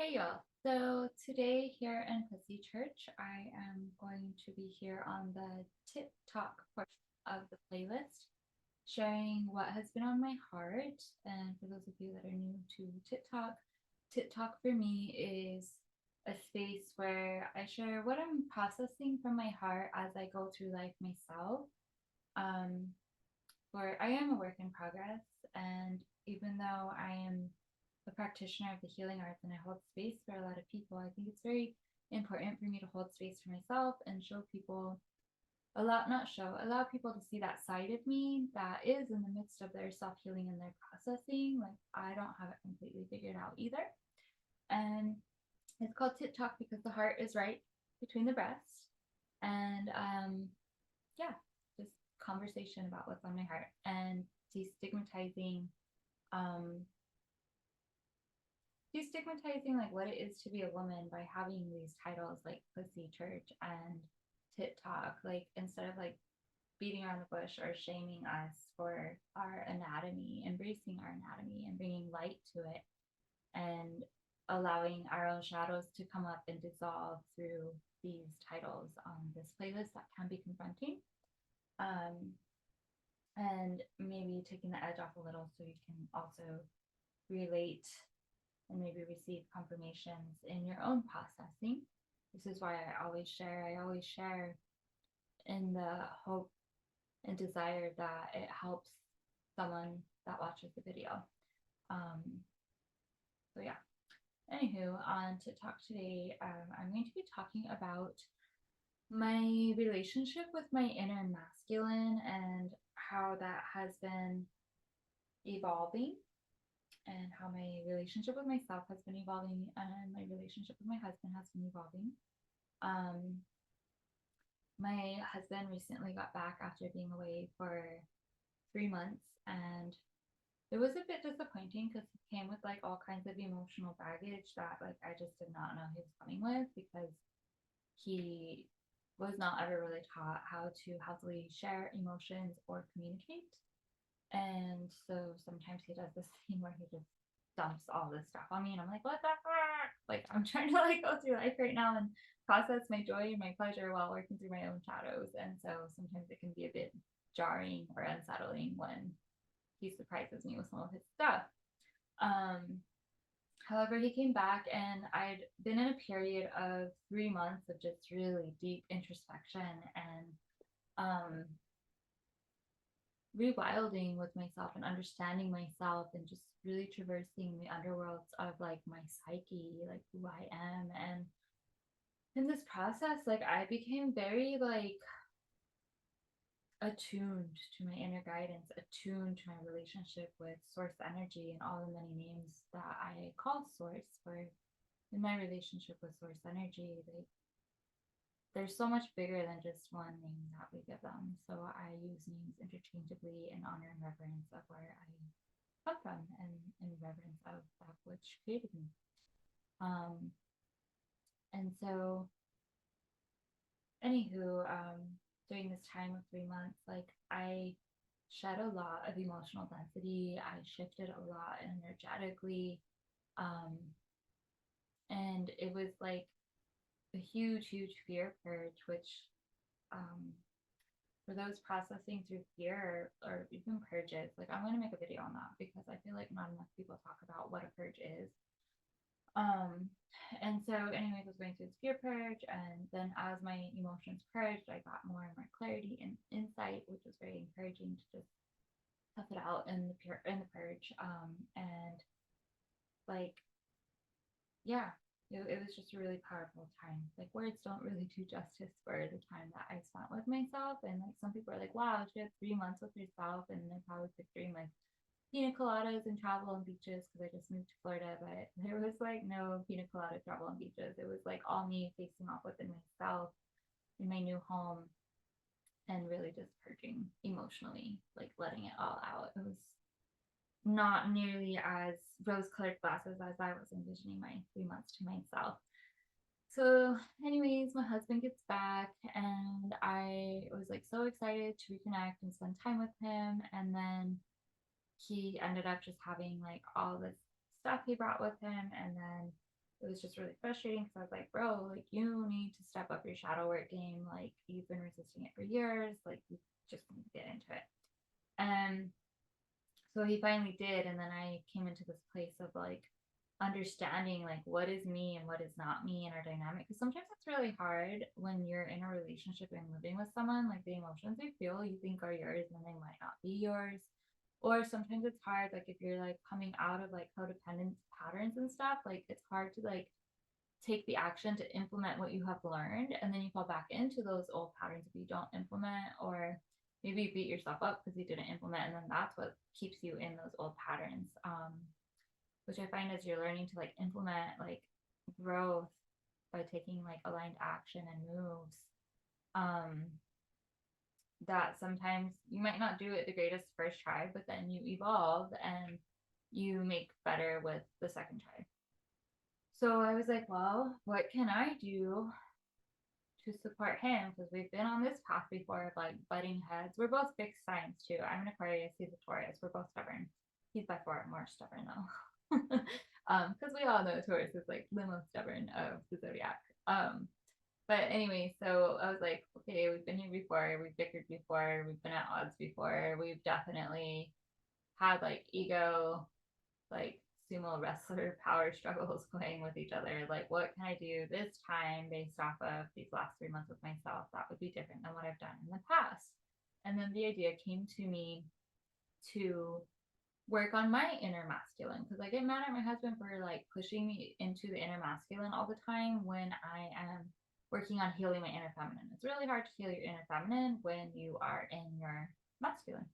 Hey y'all. So today here in Pussy Church, I am going to be here on the TikTok portion of the playlist, sharing what has been on my heart. And for those of you that are new to TikTok, TikTok for me is a space where I share what I'm processing from my heart as I go through life myself. Um, where I am a work in progress, and even though I am a practitioner of the healing arts and I hold space for a lot of people, I think it's very important for me to hold space for myself and show people not show, allow people to see that side of me that is in the midst of their self healing and their processing. Like, I don't have it completely figured out either. And it's called Tit Talk because the heart is right between the breasts. And yeah, just conversation about what's on my heart and destigmatizing um destigmatizing like what it is to be a woman by having these titles like pussy church and tit talk, like instead of like beating around the bush or shaming us for our anatomy, embracing our anatomy and bringing light to it and allowing our own shadows to come up and dissolve through these titles on this playlist that can be confronting. um, and maybe taking the edge off a little so you can also relate and maybe receive confirmations in your own processing. This is why I always share in the hope and desire that it helps someone that watches the video. Um, so yeah. Anywho, on TikTok today, I'm going to be talking about my relationship with my inner masculine and how that has been evolving and how my relationship with myself has been evolving and my relationship with my husband has been evolving. Um, my husband recently got back after being away for 3 months, and it was a bit disappointing because he came with like all kinds of emotional baggage that like I just did not know he was coming with, because he was not ever really taught how to healthily share emotions or communicate. And so sometimes he does this thing where he just dumps all this stuff on me, and I'm like, what the fuck? Like, I'm trying to like go through life right now and process my joy and my pleasure while working through my own shadows. And so sometimes it can be a bit jarring or unsettling when he surprises me with some of his stuff. Um, However, he came back, and I'd been in a period of 3 months of just really deep introspection and um, rewilding with myself and understanding myself and just really traversing the underworlds of like my psyche, like who I am. And in this process, like I became very like attuned to my inner guidance, attuned to my relationship with source energy and all the many names that I call source for in my relationship with source energy. They're so much bigger than just one name that we give them. So I use names interchangeably in honor and reverence of where I come from and in reverence of that which created me. Um, and so, anywho, during this time of 3 months, like I shed a lot of emotional density. I shifted a lot energetically. Um, and it was like a huge, huge fear purge, which um, for those processing through fear or even purges, like I'm going to make a video on that because I feel like not enough people talk about what a purge is. Um, and so, anyways, I was going through this fear purge, and then as my emotions purged, I got more and more clarity and insight, which was very encouraging to just tough it out in the purge. And like, yeah, it was just a really powerful time. Like, words don't really do justice for the time that I spent with myself. And like, some people are like, wow, she had 3 months with herself, and they're probably picturing like pina coladas and travel and beaches because I just moved to Florida. But there was like no pina colada, travel, and beaches. It was like all me facing off within myself in my new home and really just purging emotionally, like letting it all out. It was not nearly as rose colored glasses as I was envisioning my 3 months to myself. So, anyways, my husband gets back, and I was like so excited to reconnect and spend time with him. And then he ended up just having like all this stuff he brought with him. And then it was just really frustrating because I was like, bro, like you need to step up your shadow work game. Like you've been resisting it for years. Like you just need to get into it. And so he finally did. And then I came into this place of like understanding like what is me and what is not me in our dynamic. Because sometimes it's really hard when you're in a relationship and living with someone, like the emotions they feel you think are yours and they might not be yours. Or sometimes it's hard, like if you're like coming out of like codependent patterns and stuff, like it's hard to like take the action to implement what you have learned, and then you fall back into those old patterns if you don't implement, or maybe you beat yourself up because you didn't implement, and then that's what keeps you in those old patterns. Which I find as you're learning to like implement like growth by taking like aligned action and moves, um that sometimes you might not do it the greatest first try, but then you evolve and you make better with the second try. So I was like, well, what can I do to support him? Because we've been on this path before of like butting heads. We're both fixed signs too. I'm an Aquarius, he's a Taurus. We're both stubborn. He's by far more stubborn though. Because we all know Taurus is like the most stubborn of the zodiac. But anyway, so I was like, okay, we've been here before, we've bickered before, we've been at odds before, we've definitely had like ego, like sumo wrestler power struggles going with each other. Like, what can I do this time based off of these last 3 months with myself that would be different than what I've done in the past? And then the idea came to me to work on my inner masculine, because I get mad at my husband for like pushing me into the inner masculine all the time when I am working on healing my inner feminine. It's really hard to heal your inner feminine when you are in your masculine.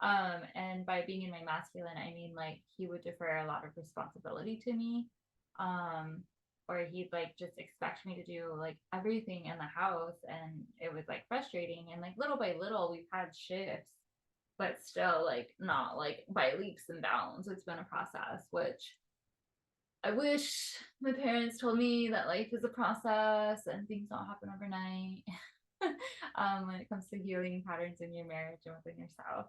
And by being in my masculine, I mean like he would defer a lot of responsibility to me. Or he'd like just expect me to do like everything in the house, and it was like frustrating. And like little by little we've had shifts, but still like not like by leaps and bounds. It's been a process, which I wish my parents told me that life is a process and things don't happen overnight. When it comes to healing patterns in your marriage and within yourself.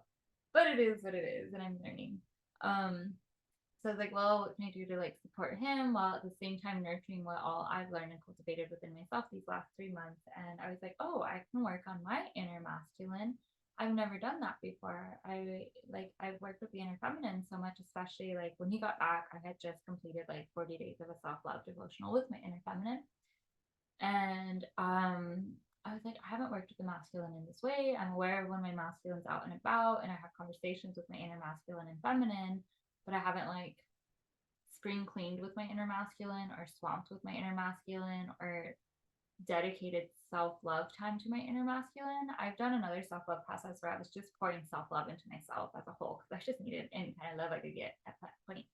But it is what it is, and I'm learning. So I was like, well, what can I do to like support him while at the same time nurturing what all I've learned and cultivated within myself these last 3 months? And I was like, oh, I can work on my inner masculine. I've never done that before. I've worked with the inner feminine so much, especially like when he got back, I had just completed like 40 days of a self-love devotional with my inner feminine. And I was like, I haven't worked with the masculine in this way. I'm aware of when my masculine's out and about, and I have conversations with my inner masculine and feminine, but I haven't like spring cleaned with my inner masculine or swamped with my inner masculine or dedicated self-love time to my inner masculine. I've done another self-love process where I was just pouring self-love into myself as a whole because I just needed any kind of love I could get at that point.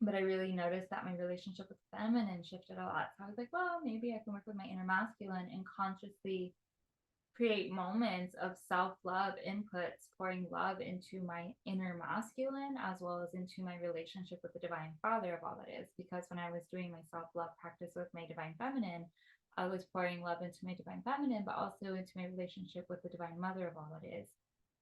But I really noticed that my relationship with feminine shifted a lot. So I was like, well, maybe I can work with my inner masculine and consciously create moments of self-love inputs, pouring love into my inner masculine as well as into my relationship with the divine father of all that is. Because when I was doing my self-love practice with my divine feminine, I was pouring love into my divine feminine, but also into my relationship with the divine mother of all that is.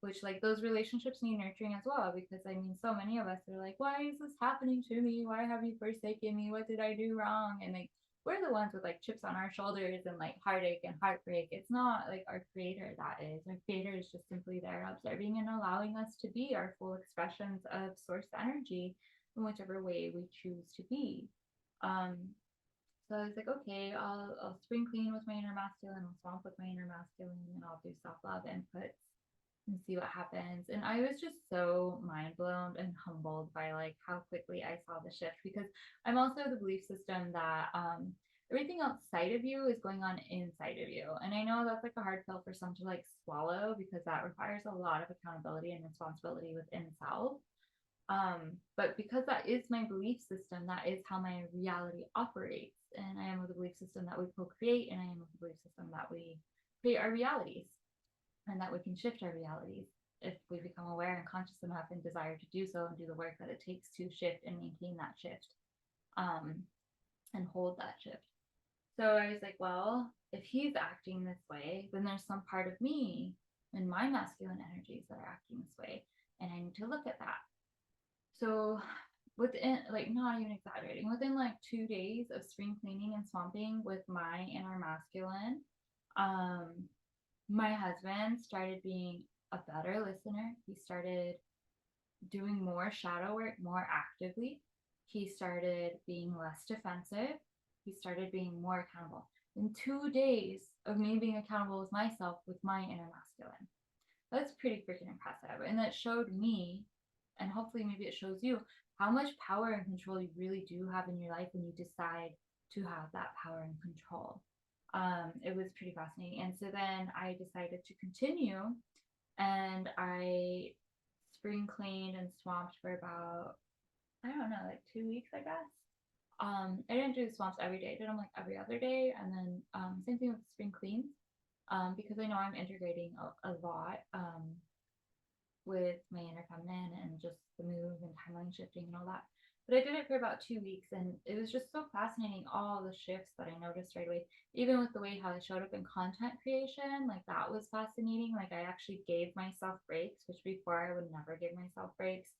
Which like those relationships need nurturing as well, because I mean so many of us are like, why is this happening to me? Why have you forsaken me? What did I do wrong? And like we're the ones with like chips on our shoulders and like heartache and heartbreak. It's not like our creator that is. Our creator is just simply there observing and allowing us to be our full expressions of source energy in whichever way we choose to be. So I was like, okay, I'll spring clean with my inner masculine, I'll swamp with my inner masculine, and I'll do self-love inputs and see what happens. And I was just so mind blown and humbled by like how quickly I saw the shift, because I'm also the belief system that everything outside of you is going on inside of you. And I know that's like a hard pill for some to like swallow, because that requires a lot of accountability and responsibility within self. But because that is my belief system, that is how my reality operates. And I am of the belief system that we co-create, and I am of the belief system that we create our realities, and that we can shift our realities if we become aware and conscious enough and desire to do so and do the work that it takes to shift and maintain that shift, and hold that shift. So I was like, well, if he's acting this way, then there's some part of me and my masculine energies that are acting this way, and I need to look at that. So within, like, not even exaggerating, within like 2 days of spring cleaning and swamping with my inner masculine, um, my husband started being a better listener. He started doing more shadow work more actively. He started being less defensive. He started being more accountable. In 2 days of me being accountable with myself with my inner masculine. That's pretty freaking impressive. And that showed me, and hopefully maybe it shows you, how much power and control you really do have in your life when you decide to have that power and control. It was pretty fascinating. And so then I decided to continue, and I spring cleaned and swamped for about, I don't know, like 2 weeks, I guess. I didn't do the swamps every day. I did them like every other day, and then same thing with the spring cleans, because I know I'm integrating a lot with my inner feminine and just the move and timeline shifting and all that. But I did it for about 2 weeks, and it was just so fascinating, all the shifts that I noticed right away, even with the way how I showed up in content creation. Like, that was fascinating. Like, I actually gave myself breaks, which before I would never give myself breaks.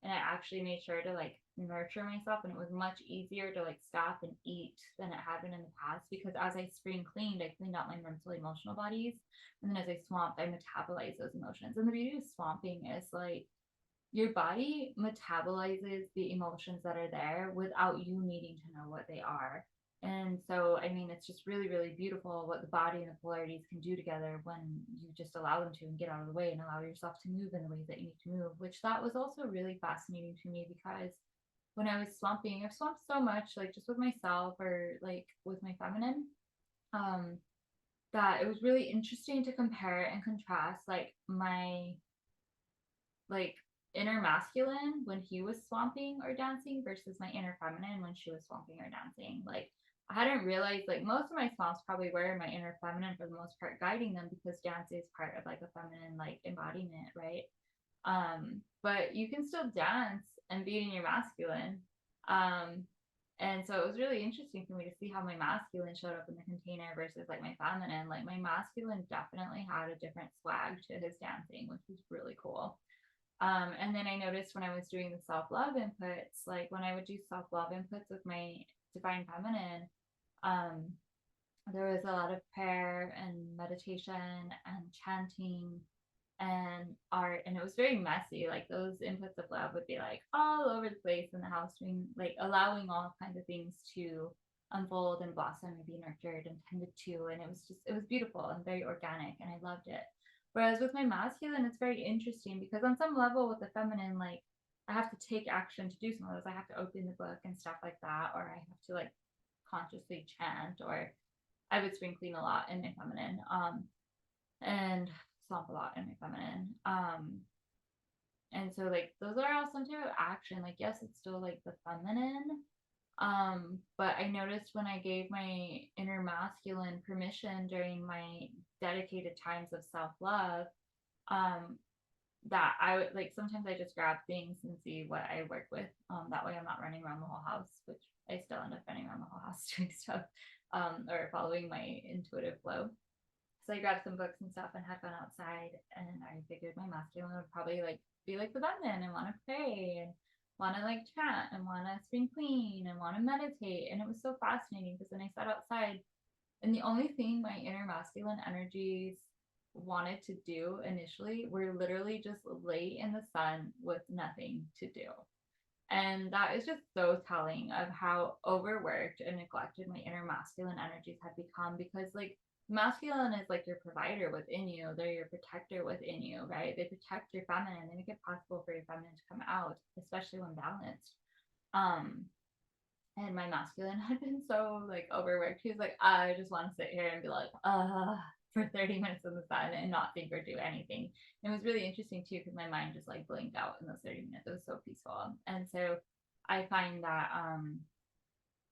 And I actually made sure to like nurture myself, and it was much easier to like stop and eat than it had been in the past, because as I spring cleaned, I cleaned out my mental emotional bodies, and then as I swamped, I metabolized those emotions. And the beauty of swamping is like your body metabolizes the emotions that are there without you needing to know what they are. And so, I mean, it's just really, really beautiful what the body and the polarities can do together when you just allow them to and get out of the way and allow yourself to move in the ways that you need to move, which that was also really fascinating to me, because when I was swamping, I've swamped so much, like just with myself or like with my feminine, um, that it was really interesting to compare and contrast like my like inner masculine when he was swamping or dancing versus my inner feminine when she was swamping or dancing. Like, I hadn't realized, like, most of my swamps probably were my inner feminine for the most part, guiding them, because dance is part of like a feminine like embodiment, right? But you can still dance and be in your masculine. Um, and so it was really interesting for me to see how my masculine showed up in the container versus like my feminine. Like, my masculine definitely had a different swag to his dancing, which was really cool. And then I noticed when I was doing the self love inputs, like when I would do self love inputs with my divine feminine, um, there was a lot of prayer and meditation and chanting and art, and it was very messy. Like, those inputs of love would be like all over the place in the house, doing like allowing all kinds of things to unfold and blossom and be nurtured and tended to. And it was beautiful and very organic, and I loved it. Whereas with my masculine, it's very interesting, because on some level with the feminine, like, I have to take action to do some of those. I have to open the book and stuff like that, or I have to like consciously chant, or I would spring clean a lot in my feminine, and swamp a lot in my feminine. And so like those are all some type of action. Like, yes, it's still like the feminine. But I noticed when I gave my inner masculine permission during my dedicated times of self-love, um, that I would like, sometimes I just grab things and see what I work with. That way I'm not running around the whole house, which I still end up running around the whole house doing stuff, or following my intuitive flow. So I grabbed some books and stuff and had gone outside, and I figured my masculine would probably like be like the feminine and want to pray and want to like chat and want to spring clean and want to meditate. And it was so fascinating, because then I sat outside, and the only thing my inner masculine energies wanted to do initially were literally just lay in the sun with nothing to do. And that is just so telling of how overworked and neglected my inner masculine energies had become, because like masculine is like your provider within you, they're your protector within you, right? They protect your feminine, they make it possible for your feminine to come out, especially when balanced. Um, and my masculine had been so like overworked. He was like, I just want to sit here and be like, for 30 minutes in the sun and not think or do anything. And it was really interesting too, because my mind just like blinked out in those 30 minutes. It was so peaceful. And so I find that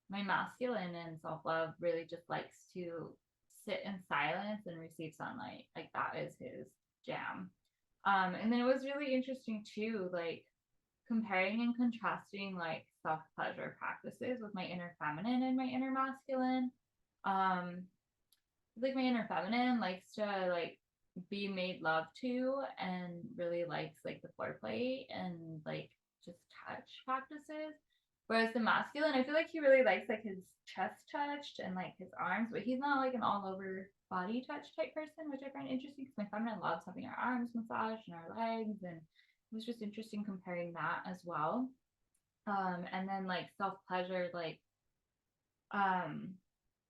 my masculine and self-love really just likes to sit in silence and receive sunlight. Like, that is his jam. And then it was really interesting too, like comparing and contrasting like self-pleasure practices with my inner feminine and my inner masculine. Um, like, my inner feminine likes to like be made love to and really likes like the foreplay and like just touch practices. Whereas the masculine, I feel like he really likes like his chest touched and like his arms, but he's not like an all over body touch type person, which I find interesting because my feminine loves having our arms massaged and our legs, and it was just interesting comparing that as well. And then like self pleasure, like um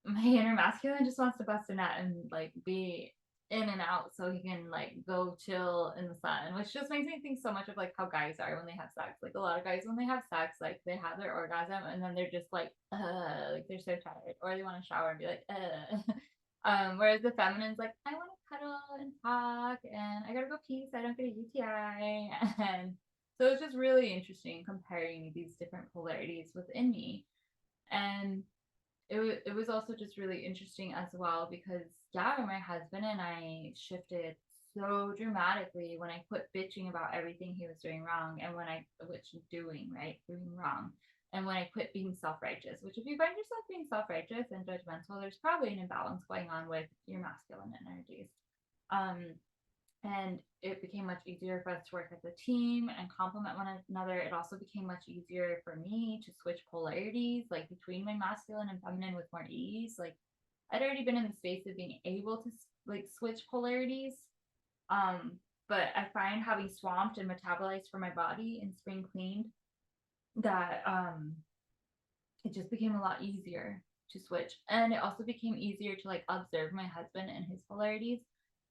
my inner masculine just wants to bust a nut and like be in and out so he can like go chill in the sun, which just makes me think so much of like how guys are when they have sex. Like a lot of guys when they have sex, like they have their orgasm and then they're just like they're so tired, or they want to shower and be like, whereas the feminine's like, I want to cuddle and talk and I gotta go pee so I don't get a UTI. And so it's just really interesting comparing these different polarities within me. And it was also just really interesting as well because yeah, my husband and I shifted so dramatically when I quit bitching about everything he was doing wrong, and when I which doing right doing wrong, and when I quit being self-righteous. Which if you find yourself being self-righteous and judgmental, there's probably an imbalance going on with your masculine energies. um and it became much easier for us to work as a team and complement one another. It also became much easier for me to switch polarities, like between my masculine and feminine, with more ease. Like I'd already been in the space of being able to like switch polarities. um but I find having swamped and metabolized for my body and spring cleaned, that it just became a lot easier to switch. And it also became easier to like observe my husband and his polarities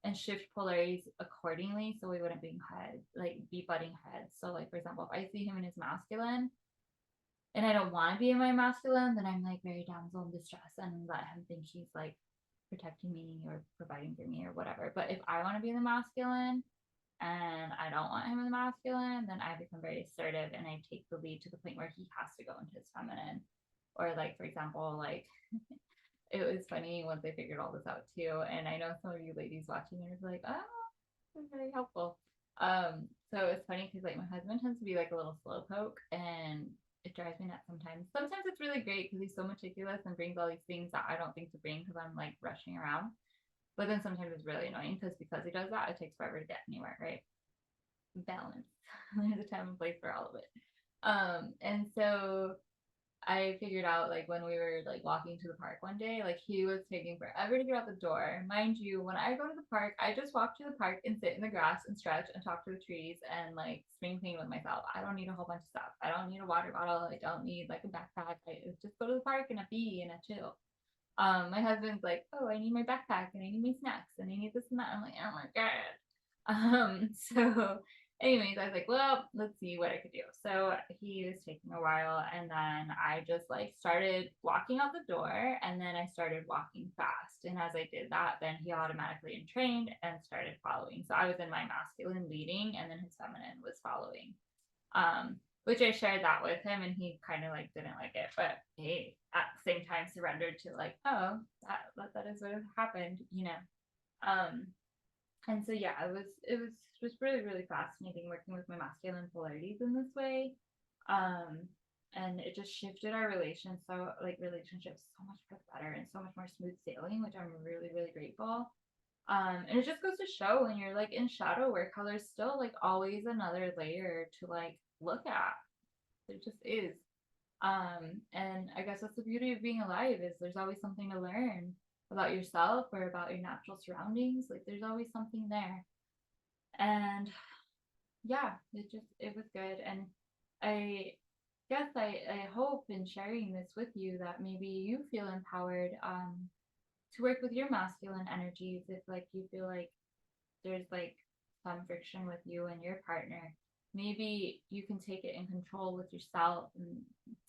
and shift polarities accordingly so we wouldn't be butting heads. So like for example, if I see him in his masculine and I don't want to be in my masculine, then I'm like very damsel in distress and let him think he's like protecting me or providing for me or whatever. But if I want to be in the masculine and I don't want him in the masculine, then I become very assertive and I take the lead to the point where he has to go into his feminine. Or like for example, like it was funny once I figured all this out too. And I know some of you ladies watching are like, oh, this is very helpful. So it's funny because like my husband tends to be like a little slowpoke, and it drives me nuts sometimes. Sometimes it's really great because he's so meticulous and brings all these things that I don't think to bring because I'm like rushing around. But then sometimes it's really annoying because he does that, it takes forever to get anywhere, right? Balance. There's a time and place for all of it. And so I figured out like when we were like walking to the park one day, like he was taking forever to get out the door. Mind you, when I go to the park, I just walk to the park and sit in the grass and stretch and talk to the trees and like spring clean with myself. I don't need a whole bunch of stuff. I don't need a water bottle. I don't need like a backpack. I just go to the park and a bee and a chill. My husband's like, oh, I need my backpack and I need my snacks and I need this and that. I'm like, oh my god. So anyways, I was like, well, let's see what I could do. So he was taking a while, and then I just like started walking out the door, and then I started walking fast. And as I did that, then he automatically entrained and started following. So I was in my masculine leading, and then his feminine was following. Which I shared that with him, and he kind of like didn't like it, but he at the same time surrendered to like, oh, that is what happened, you know. Um, and so yeah, it was just really really fascinating working with my masculine polarities in this way. um and it just shifted our relationships so much better and so much more smooth sailing, which I'm really really grateful. And it just goes to show when you're like in shadow work how there's still like always another layer to like look at. There just is. And I guess that's the beauty of being alive, is there's always something to learn about yourself or about your natural surroundings. Like there's always something there. And yeah, it was good. And I guess I hope in sharing this with you that maybe you feel empowered to work with your masculine energies if like you feel like there's like some friction with you and your partner. Maybe you can take it in control with yourself and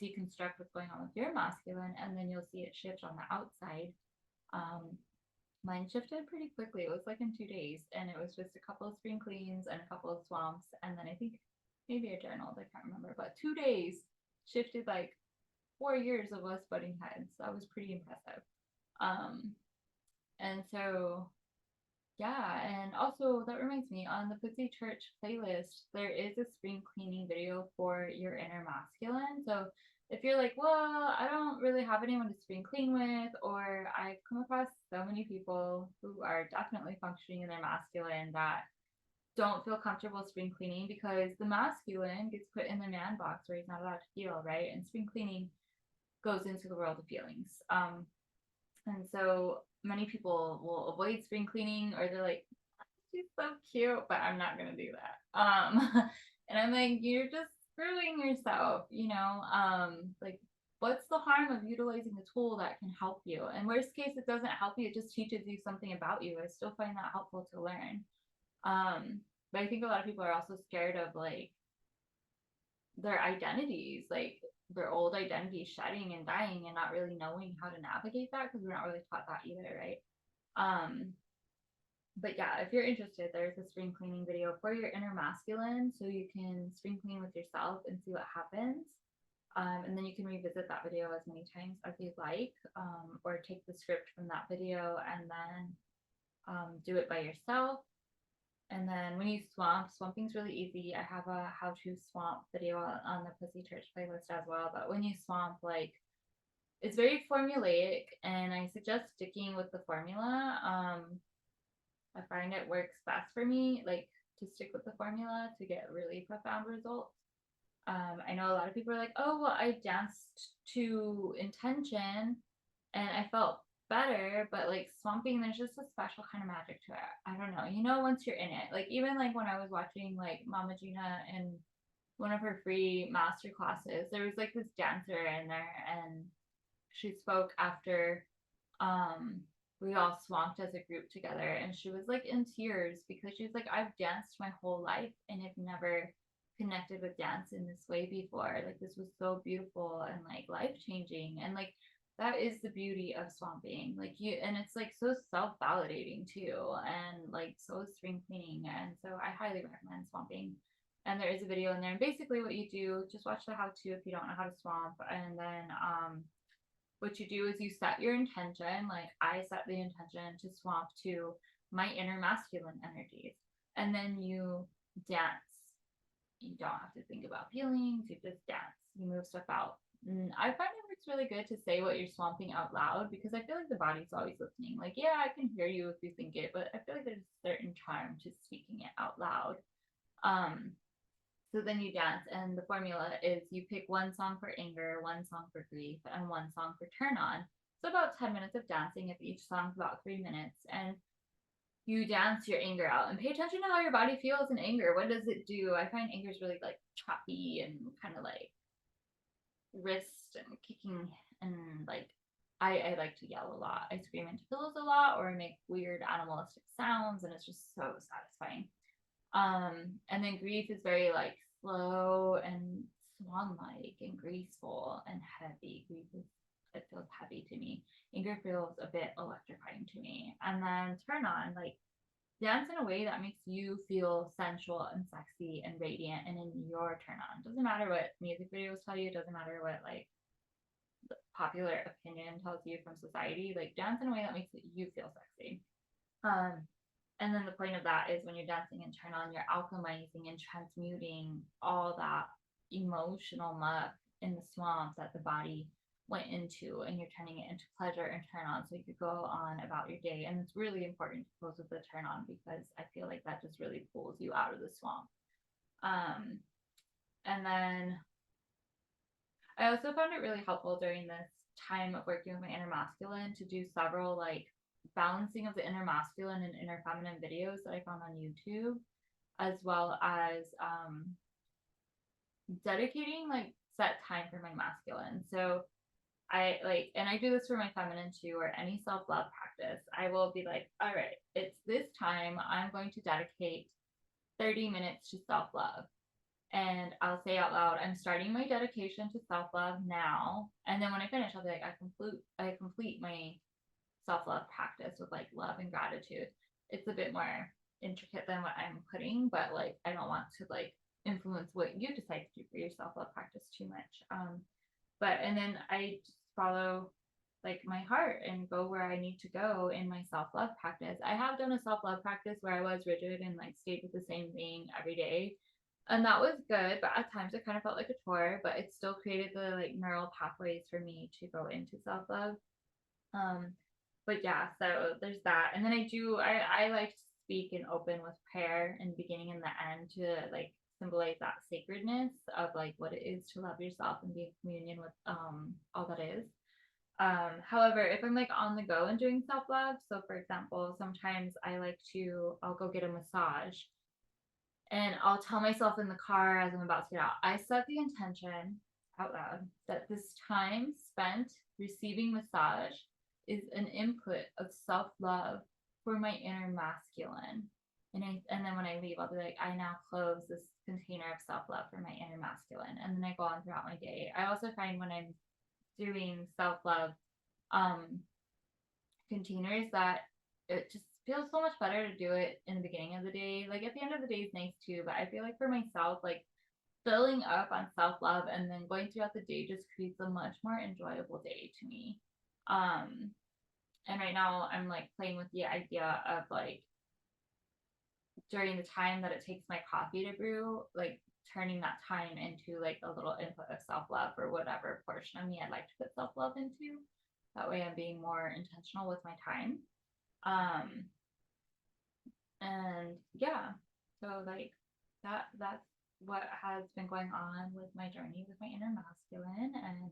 deconstruct what's going on with your masculine, and then you'll see it shift on the outside. um Mine shifted pretty quickly. It was like in 2 days, and it was just a couple of spring cleans and a couple of swamps, and then I think maybe a journal. I can't remember, but 2 days shifted like 4 years of us butting heads. That was pretty impressive. Um, and so yeah, and also that reminds me, on the Pussy Church playlist, there is a spring cleaning video for your inner masculine. So if you're like, well, I don't really have anyone to spring clean with, or I've come across so many people who are definitely functioning in their masculine that don't feel comfortable spring cleaning because the masculine gets put in the man box where he's not allowed to feel, right? And spring cleaning goes into the world of feelings. And so many people will avoid spring cleaning, or they're like, she's so cute, but I'm not gonna do that. And I'm like, you're just screwing yourself, you know. Like, what's the harm of utilizing a tool that can help you? And worst case, it doesn't help you; it just teaches you something about you. I still find that helpful to learn. But I think a lot of people are also scared of like their identities, like their old identities shedding and dying, and not really knowing how to navigate that because we're not really taught that either, right? Um, but yeah, if you're interested, there's a spring cleaning video for your inner masculine, so you can spring clean with yourself and see what happens. And then you can revisit that video as many times as you'd like, or take the script from that video and then do it by yourself. And then when you swamping's really easy. I have a how to swamp video on the Pussy Church playlist as well. But when you swamp, like, it's very formulaic, and I suggest sticking with the formula. I find it works best for me, like, to stick with the formula to get really profound results. I know a lot of people are like, oh, well, I danced to intention and I felt better, but like swamping, there's just a special kind of magic to it. I don't know. You know, once you're in it, like even like when I was watching like Mama Gina in one of her free master classes, there was like this dancer in there, and she spoke after um we all swamped as a group together, and she was like in tears because she was like, I've danced my whole life and have never connected with dance in this way before. Like, this was so beautiful and like life changing, and like that is the beauty of swamping. Like, you, and it's like so self-validating too, and like so is spring cleaning. And so I highly recommend swamping. And there is a video in there, and basically what you do, just watch the how to if you don't know how to swamp. And then what you do is you set your intention. Like, I set the intention to swamp to my inner masculine energies, and then you dance. You don't have to think about feelings, you just dance, you move stuff out. And I find it works really good to say what you're swamping out loud, because I feel like the body's always listening. Like, yeah, I can hear you if you think it, but I feel like there's a certain charm to speaking it out loud. Um, so then you dance, and the formula is you pick one song for anger, one song for grief, and one song for turn on. So about 10 minutes of dancing, if each song's about 3 minutes, and you dance your anger out, and pay attention to how your body feels in anger. What does it do? I find anger is really like choppy and kind of like wrist and kicking, and like I like to yell a lot. I scream into pillows a lot, or I make weird animalistic sounds, and it's just so satisfying. And then grief is very like slow and swan-like and graceful and heavy. Grief is, it feels heavy to me. Anger feels a bit electrifying to me. And then turn on, like, dance in a way that makes you feel sensual and sexy and radiant and in your turn on. Doesn't matter what music videos tell you, doesn't matter what like popular opinion tells you from society. Like, dance in a way that makes you feel sexy. Um, and then the point of that is when you're dancing and turn on, you're alchemizing and transmuting all that emotional muck in the swamp that the body went into, and you're turning it into pleasure and turn on, so you could go on about your day. And it's really important to close with the turn on, because I feel like that just really pulls you out of the swamp. And then I also found it really helpful during this time of working with my inner masculine to do several like balancing of the inner masculine and inner feminine videos that I found on YouTube, as well as dedicating like set time for my masculine. So I like, and I do this for my feminine too, or any self love practice. I will be like, all right, it's this time, I'm going to dedicate 30 minutes to self love. And I'll say out loud, I'm starting my dedication to self love now. And then when I finish, I'll be like, I complete my self love practice with like love and gratitude. It's a bit more intricate than what I'm putting, but like I don't want to like influence what you decide to do for your self love practice too much. But and then I just follow like my heart and go where I need to go in my self love practice. I have done a self love practice where I was rigid and like stayed with the same thing every day. And that was good, but at times it kind of felt like a chore, but it still created the like neural pathways for me to go into self love. But yeah, so there's that. And then I like speak and open with prayer in the beginning and the end to like symbolize that sacredness of like what it is to love yourself and be in communion with all that is. However, if I'm like on the go and doing self love, so for example, sometimes I'll go get a massage and I'll tell myself in the car as I'm about to get out, I set the intention out loud that this time spent receiving massage is an input of self love for my inner masculine. And then when I leave, I'll be like, I now close this container of self love for my inner masculine. And then I go on throughout my day. I also find when I'm doing self love um, containers that it just feels so much better to do it in the beginning of the day. Like at the end of the day is nice too, but I feel like for myself, like filling up on self love and then going throughout the day just creates a much more enjoyable day to me. Um, and right now I'm like playing with the idea of like during the time that it takes my coffee to brew, like turning that time into like a little input of self love or whatever portion of me I'd like to put self love into. That way I'm being more intentional with my time. Um, and yeah, so like that's what has been going on with my journey with my inner masculine, and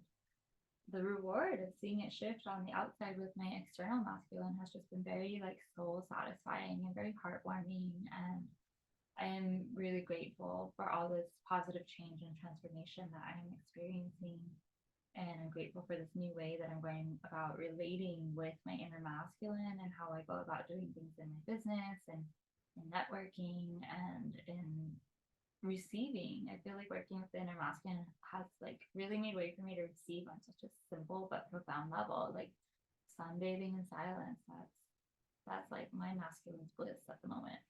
the reward of seeing it shift on the outside with my external masculine has just been very like soul satisfying and very heartwarming, and I am really grateful for all this positive change and transformation that I'm experiencing. And I'm grateful for this new way that I'm going about relating with my inner masculine and how I go about doing things in my business and in networking and in receiving. I feel like working with the inner masculine has like really made way for me to receive on such a simple but profound level. Like sunbathing in silence. That's like my masculine's bliss at the moment.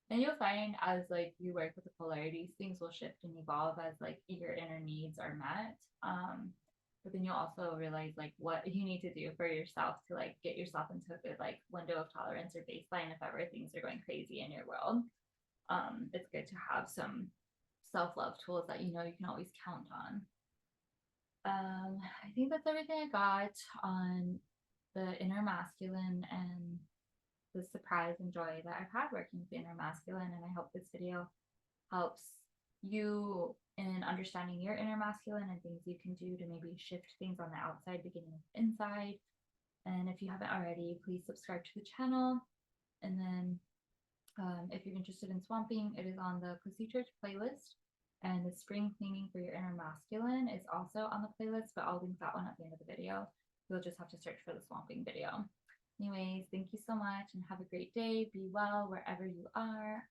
And you'll find as like you work with the polarities, things will shift and evolve as like your inner needs are met. But then you'll also realize like what you need to do for yourself to like get yourself into a good like window of tolerance or baseline if ever things are going crazy in your world. It's good to have some self-love tools that you know you can always count on. I think that's everything I got on the inner masculine and the surprise and joy that I've had working with the inner masculine. And I hope this video helps you in understanding your inner masculine and things you can do to maybe shift things on the outside, beginning with inside. And if you haven't already, please subscribe to the channel. And then if you're interested in swamping, it is on the Pussy Church playlist. And the spring cleaning for your inner masculine is also on the playlist, but I'll link that one at the end of the video. You'll just have to search for the swamping video. Anyways, thank you so much and have a great day. Be well wherever you are.